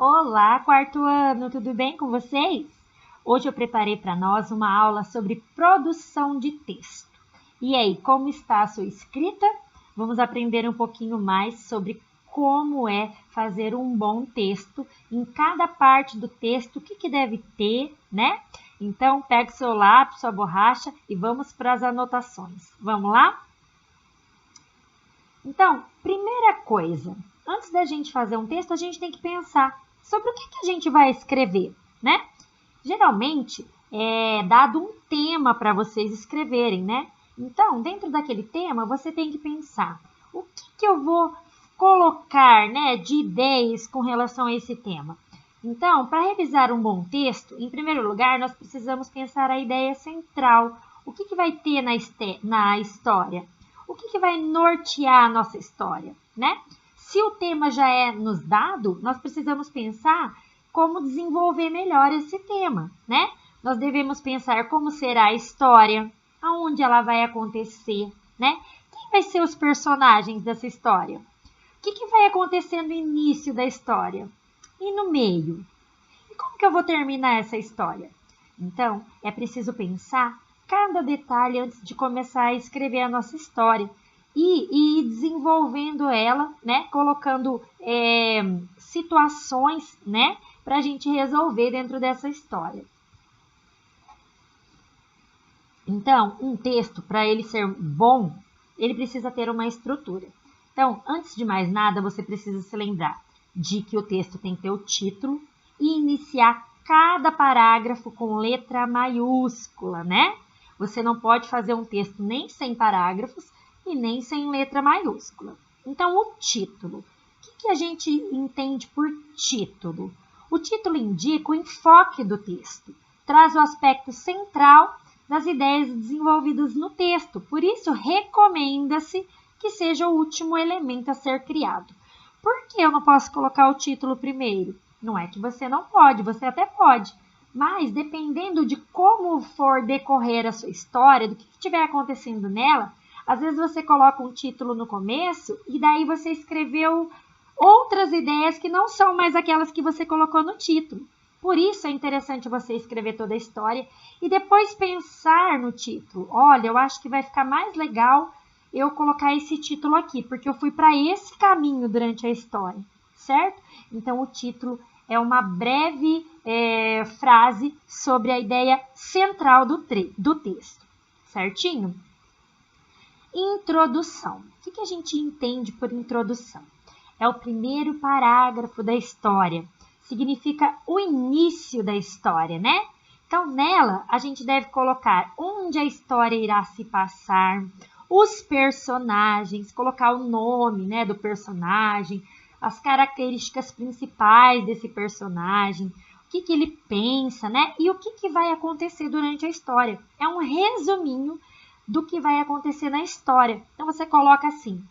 Olá, quarto ano, tudo bem com vocês? Hoje eu preparei para nós uma aula sobre produção de texto. E aí, como está a sua escrita? Vamos aprender um pouquinho mais sobre como é fazer um bom texto, em cada parte do texto, o que deve ter, né? Então, pegue seu lápis, sua borracha e vamos para as anotações. Vamos lá? Então, primeira coisa, antes da gente fazer um texto, a gente tem que pensar sobre o que a gente vai escrever, né? Geralmente, é dado um tema para vocês escreverem, né? Então, dentro daquele tema, você tem que pensar o que eu vou colocar, né, de ideias com relação a esse tema. Então, para revisar um bom texto, em primeiro lugar, nós precisamos pensar a ideia central. O que vai ter na história? O que vai nortear a nossa história, né? Se o tema já é nos dado, nós precisamos pensar como desenvolver melhor esse tema, né? Nós devemos pensar como será a história, aonde ela vai acontecer, né? Quem vai ser os personagens dessa história? O que vai acontecer no início da história? E no meio? E como que eu vou terminar essa história? Então, é preciso pensar cada detalhe antes de começar a escrever a nossa história e ir desenvolvendo ela, né? Colocando situações, né? Para a gente resolver dentro dessa história. Então, um texto, para ele ser bom, ele precisa ter uma estrutura. Então, antes de mais nada, você precisa se lembrar de que o texto tem que ter o título e iniciar cada parágrafo com letra maiúscula, né? Você não pode fazer um texto nem sem parágrafos e nem sem letra maiúscula. Então, o título. O que a gente entende por título? O título indica o enfoque do texto, traz o aspecto central das ideias desenvolvidas no texto. Por isso, recomenda-se que seja o último elemento a ser criado. Por que eu não posso colocar o título primeiro? Não é que você não pode, você até pode. Mas, dependendo de como for decorrer a sua história, do que estiver acontecendo nela, às vezes você coloca um título no começo e daí você escreveu outras ideias que não são mais aquelas que você colocou no título. Por isso é interessante você escrever toda a história e depois pensar no título. Olha, eu acho que vai ficar mais legal eu colocar esse título aqui, porque eu fui para esse caminho durante a história, certo? Então, o título é uma breve frase sobre a ideia central do texto, certinho? Introdução. O que a gente entende por introdução? É o primeiro parágrafo da história. Significa o início da história, né? Então, nela, a gente deve colocar onde a história irá se passar, os personagens, colocar o nome, né, do personagem, as características principais desse personagem, o que ele pensa, né? E o que vai acontecer durante a história. É um resuminho do que vai acontecer na história. Então, você coloca assim,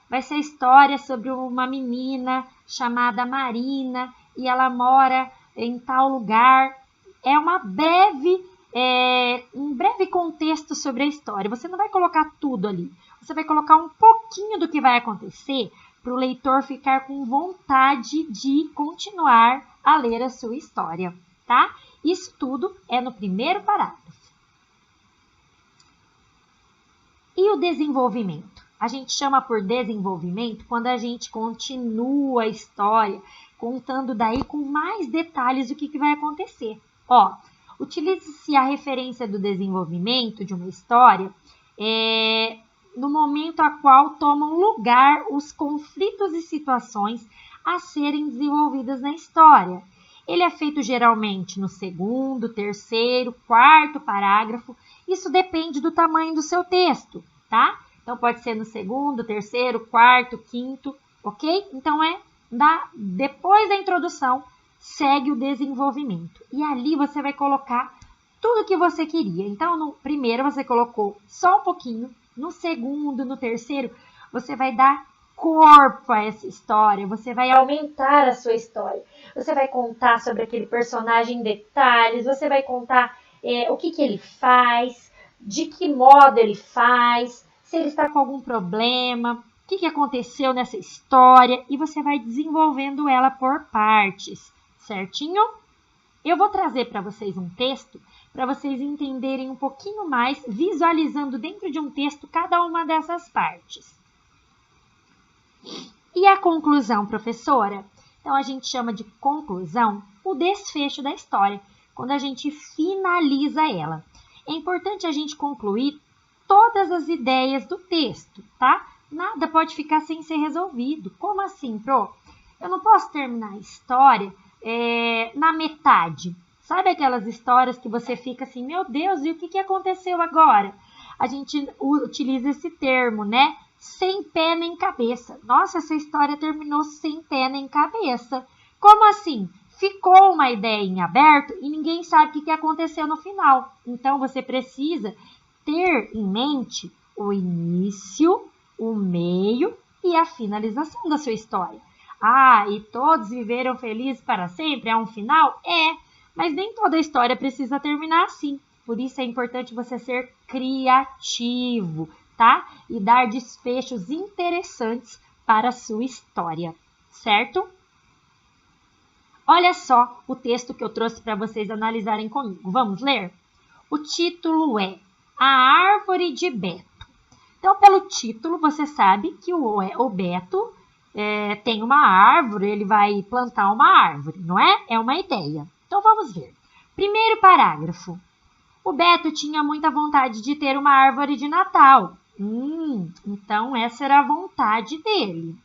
vai ser a história sobre uma menina chamada Marina e ela mora em tal lugar. É um breve contexto sobre a história. Você não vai colocar tudo ali. Você vai colocar um pouquinho do que vai acontecer para o leitor ficar com vontade de continuar a ler a sua história, tá? Isso tudo é no primeiro parágrafo. E o desenvolvimento? A gente chama por desenvolvimento quando a gente continua a história, contando daí com mais detalhes do que vai acontecer. Ó, utilize-se a referência do desenvolvimento de uma história no momento a qual tomam lugar os conflitos e situações a serem desenvolvidas na história. Ele é feito geralmente no segundo, terceiro, quarto parágrafo. Isso depende do tamanho do seu texto, tá? Então, pode ser no segundo, terceiro, quarto, quinto, ok? Então, depois da introdução, segue o desenvolvimento. E ali você vai colocar tudo que você queria. Então, no primeiro você colocou só um pouquinho. No segundo, no terceiro, você vai dar corpo a essa história. Você vai aumentar a sua história. Você vai contar sobre aquele personagem em detalhes. Você vai contar o que ele faz, de que modo ele faz, se ele está com algum problema, que aconteceu nessa história e você vai desenvolvendo ela por partes, certinho? Eu vou trazer para vocês um texto para vocês entenderem um pouquinho mais, visualizando dentro de um texto cada uma dessas partes. E a conclusão, professora? Então, a gente chama de conclusão o desfecho da história, quando a gente finaliza ela. É importante a gente concluir todas as ideias do texto, tá? Nada pode ficar sem ser resolvido. Como assim, Pro? Eu não posso terminar a história na metade. Sabe aquelas histórias que você fica assim, meu Deus, e o que aconteceu agora? A gente utiliza esse termo, né? Sem pé nem cabeça. Nossa, essa história terminou sem pé nem cabeça. Como assim? Ficou uma ideia em aberto e ninguém sabe o que aconteceu no final. Então, você precisa ter em mente o início, o meio e a finalização da sua história. Ah, e todos viveram felizes para sempre? É um final? É, mas nem toda história precisa terminar assim. Por isso é importante você ser criativo, tá? E dar desfechos interessantes para a sua história, certo? Olha só o texto que eu trouxe para vocês analisarem comigo. Vamos ler? O título é A Árvore de Beto. Então, pelo título, você sabe que o Beto tem uma árvore, ele vai plantar uma árvore, não é? É uma ideia. Então, vamos ver. Primeiro parágrafo. O Beto tinha muita vontade de ter uma árvore de Natal. Então, essa era a vontade dele.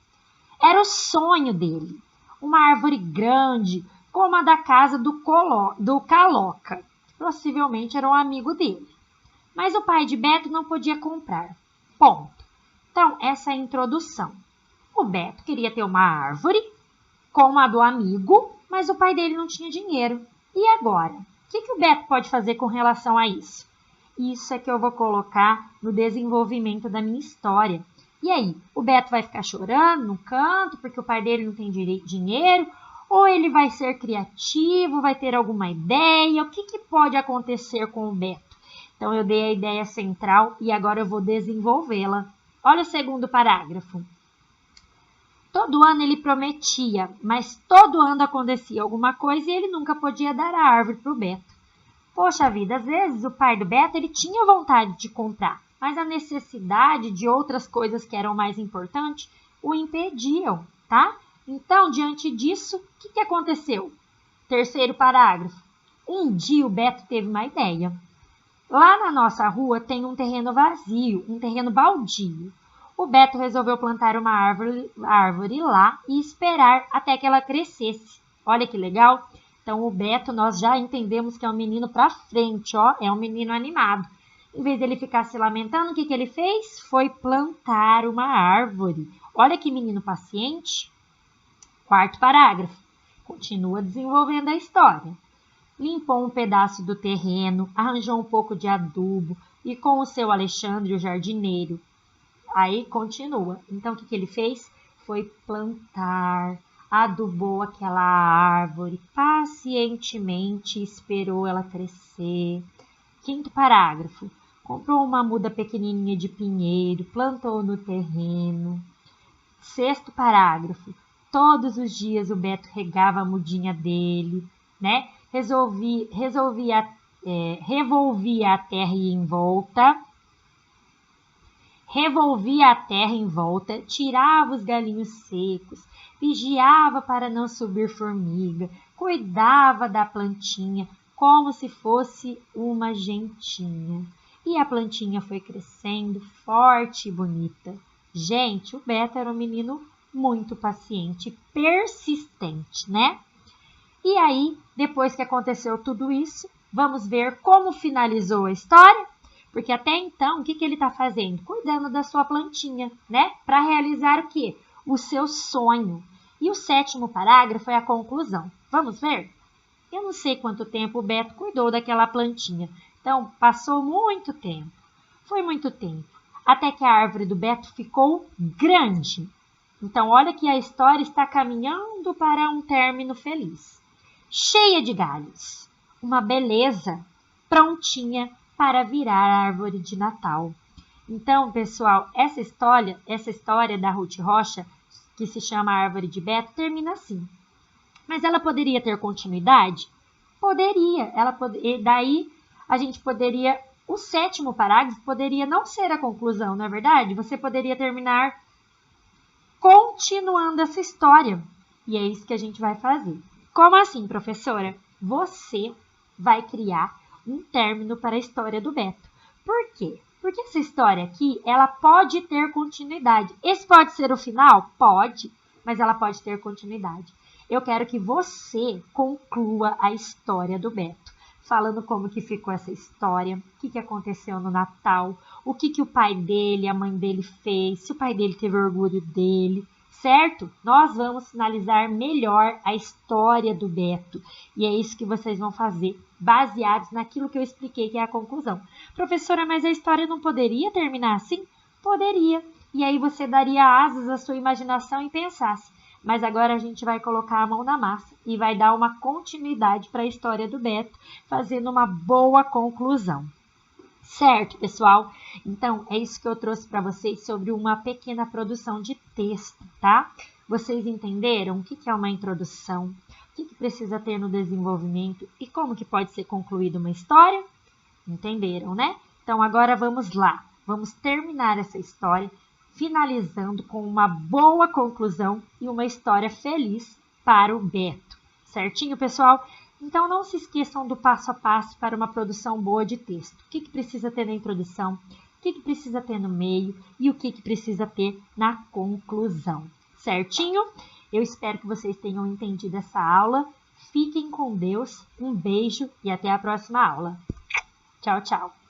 Era o sonho dele. Uma árvore grande, como a da casa do Caloca, que possivelmente era um amigo dele. Mas o pai de Beto não podia comprar. Ponto. Então, essa é a introdução. O Beto queria ter uma árvore, como a do amigo, mas o pai dele não tinha dinheiro. E agora? O que o Beto pode fazer com relação a isso? Isso é que eu vou colocar no desenvolvimento da minha história. E aí, o Beto vai ficar chorando no canto porque o pai dele não tem dinheiro? Ou ele vai ser criativo, vai ter alguma ideia? O que pode acontecer com o Beto? Então, eu dei a ideia central e agora eu vou desenvolvê-la. Olha o segundo parágrafo. Todo ano ele prometia, mas todo ano acontecia alguma coisa e ele nunca podia dar a árvore para o Beto. Poxa vida, às vezes o pai do Beto ele tinha vontade de comprar, mas a necessidade de outras coisas que eram mais importantes o impediam, tá? Então, diante disso, o que aconteceu? Terceiro parágrafo. Um dia o Beto teve uma ideia. Lá na nossa rua tem um terreno vazio, um terreno baldio. O Beto resolveu plantar uma árvore lá e esperar até que ela crescesse. Olha que legal! Então, o Beto, nós já entendemos que é um menino para frente, ó, é um menino animado. Em vez dele ficar se lamentando, o que ele fez? Foi plantar uma árvore. Olha que menino paciente. Quarto parágrafo. Continua desenvolvendo a história. Limpou um pedaço do terreno, arranjou um pouco de adubo e com o seu Alexandre, o jardineiro. Aí continua. Então, o que ele fez? Foi plantar, adubou aquela árvore, pacientemente esperou ela crescer. Quinto parágrafo. Comprou uma muda pequenininha de pinheiro, plantou no terreno. Sexto parágrafo. Todos os dias o Beto regava a mudinha dele, né? Revolvia a terra em volta. Revolvia a terra em volta, tirava os galinhos secos, vigiava para não subir formiga, cuidava da plantinha como se fosse uma gentinha. E a plantinha foi crescendo forte e bonita. Gente, o Beto era um menino muito paciente, persistente, né? E aí, depois que aconteceu tudo isso, vamos ver como finalizou a história? Porque até então, o que ele está fazendo? Cuidando da sua plantinha, né? Para realizar o quê? O seu sonho. E o sétimo parágrafo é a conclusão. Vamos ver? Eu não sei quanto tempo o Beto cuidou daquela plantinha. Então, passou muito tempo. Foi muito tempo. Até que a árvore do Beto ficou grande. Então, olha que a história está caminhando para um término feliz. Cheia de galhos. Uma beleza prontinha para virar árvore de Natal. Então, pessoal, essa história da Ruth Rocha, que se chama Árvore de Beto, termina assim. Mas ela poderia ter continuidade? Poderia. E daí a gente poderia... O 7º parágrafo poderia não ser a conclusão, não é verdade? Você poderia terminar continuando essa história. E é isso que a gente vai fazer. Como assim, professora? Você vai criar um término para a história do Beto. Por quê? Porque essa história aqui, ela pode ter continuidade. Esse pode ser o final? Pode, mas ela pode ter continuidade. Eu quero que você conclua a história do Beto, falando como que ficou essa história, o que aconteceu no Natal, o que o pai dele, a mãe dele fez, se o pai dele teve orgulho dele, certo? Nós vamos finalizar melhor a história do Beto. E é isso que vocês vão fazer, baseados naquilo que eu expliquei, que é a conclusão. Professora, mas a história não poderia terminar assim? Poderia. E aí você daria asas à sua imaginação e pensasse. Mas agora a gente vai colocar a mão na massa e vai dar uma continuidade para a história do Beto, fazendo uma boa conclusão. Certo, pessoal? Então, é isso que eu trouxe para vocês sobre uma pequena produção de texto, tá? Vocês entenderam o que é uma introdução, o que precisa ter no desenvolvimento e como que pode ser concluída uma história? Entenderam, né? Então, agora vamos lá. Vamos terminar essa história, finalizando com uma boa conclusão e uma história feliz para o Beto. Certinho, pessoal? Então, não se esqueçam do passo a passo para uma produção boa de texto. O que precisa ter na introdução, o que precisa ter no meio e o que precisa ter na conclusão. Certinho? Eu espero que vocês tenham entendido essa aula. Fiquem com Deus, um beijo e até a próxima aula. Tchau, tchau!